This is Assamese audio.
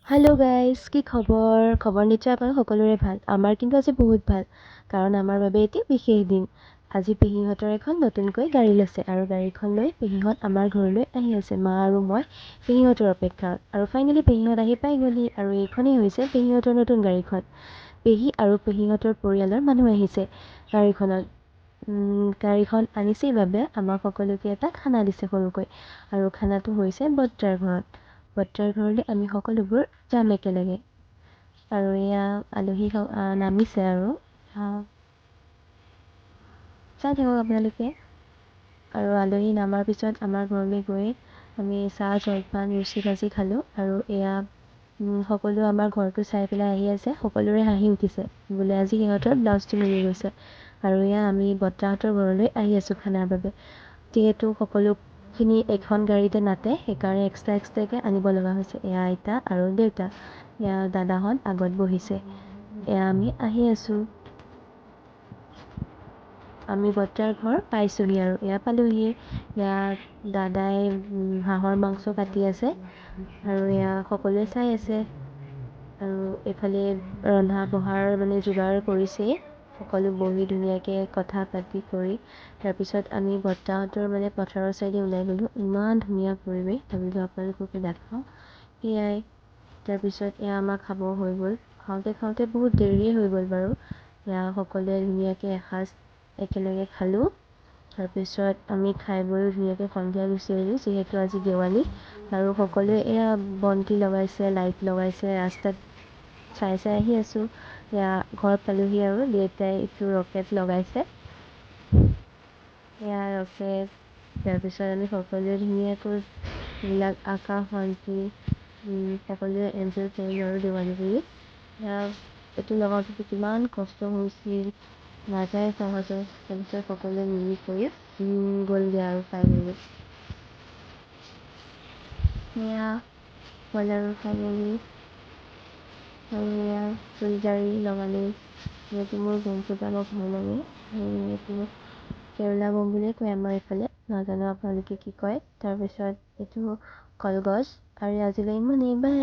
হেল্ল' গাইজ, কি খবৰ? খবৰ নিশ্চয় আপোনাৰ সকলোৰে ভাল। আমাৰ কিন্তু আজি বহুত ভাল, কাৰণ আমাৰ বাবে এটি বিশেষ দিন। আজি পেহীহঁতৰ এখন নতুনকৈ গাড়ী লৈছে আৰু গাড়ীখন লৈ পেহীহঁত আমাৰ ঘৰলৈ আহি আছে। মা আৰু মই পেহীহঁতৰ অপেক্ষাত। আৰু ফাইনেলি পেহীহঁত আহি পাই গ'লহি আৰু এইখনেই হৈছে পেহীহঁতৰ নতুন গাড়ীখন। পেহী আৰু পেহীহঁতৰ পৰিয়ালৰ মানুহ আহিছে গাড়ীখনত। গাড়ীখন আনিছে বাবে আমাক সকলোকে এটা খানা দিছে সৰুকৈ, আৰু খানাটো হৈছে বৰ্তাৰ ঘৰত। বৰ্তাৰ ঘৰলৈ আমি সকলোবোৰ যাম একেলগে। আৰু এয়া আলহী নামিছে আৰু চাই থাকক আপোনালোকে। আৰু আলহী নামাৰ পিছত আমাৰ ঘৰলৈ গৈ আমি চাহ জলপান ৰুচি ভাজি খালোঁ। আৰু এয়া সকলো আমাৰ ঘৰটো চাই পেলাই আহি আছে। সকলোৰে হাঁহি উঠিছে, বোলে আজি সিহঁতৰ ব্লাউজটো মিলি গৈছে। আৰু এয়া আমি বৰ্তাহঁতৰ ঘৰলৈ আহি আছোঁ খানাৰ বাবে। যিহেতু সকলোখিনি এখন গাড়ীতে নাতে, সেইকাৰণে এক্সট্ৰাকৈ আনিব লগা হৈছে। এয়া আইতা আৰু দেউতা, এয়া দাদাহঁত আগত বহিছে। এয়া আমি আহি আছোঁ। আমি বৰ্তাৰ ঘৰ পাইছোঁহি আৰু এয়া পালোহি। এয়া দাদাই হাঁহৰ মাংস কাটি আছে আৰু এয়া সকলোৱে চাই আছে। আৰু এইফালে ৰন্ধা বঢ়াৰ যোগাৰ কৰিছেই। সকলো বহি ধুনীয়াকৈ কথা পাতি কৰি তাৰপিছত আমি বৰ্তাহঁতৰ পথাৰৰ চাইডে ওলাই গ'লোঁ। ইমান ধুনীয়া পৰিৱেশ, ভাবিলোঁ আপোনালোককো দেখাওঁ। সেয়াই। তাৰপিছত এয়া আমাৰ খাব হৈ গ'ল। খাওঁতে বহুত দেৰিয়ে হৈ গ'ল বাৰু। এয়া সকলোৱে ধুনীয়াকৈ এসাঁজ একেলগে খালোঁ। তাৰপিছত আমি খাই বৈ ধুনীয়াকৈ সন্ধিয়া গুচি আহিলোঁ, যিহেতু আজি দেৱালী। আৰু সকলোৱে এয়া বন্তি লগাইছে, লাইট লগাইছে। ৰাস্তাত চাই চাই আহি আছোঁ। এয়া ঘৰ পালোহি আৰু দেউতাই এইটো ৰকেট লগাইছে। এয়া ৰকেট। তাৰপিছত আমি সকলোৱে ধুনীয়াকৈ এইবিলাক আকাশ বন্তি সকলোৱে এনজয় কৰিলোঁ আৰু দেৱালী বুলি। এইটো লগাওঁতে কিমান কষ্ট হৈছিল, নাযায় সহজে। তাৰপিছত সকলোৱে মিলি কৰি গ'লগৈ আৰু ফাইনেলি। এয়া হ'ল আৰু ফাইনেলি। আৰু এয়া ফুলজাৰি লগালোঁ। যিহেতু মোৰ বোম ফুটাব ভয় লাগে, আৰু এইটো কেৰুলা বম বুলিয়ে কয় আমাৰ এইফালে, নাজানো আপোনালোকে কি কয়। তাৰপিছত এইটো কলগছ। আৰু আজিলৈ ইমানেই, বাই।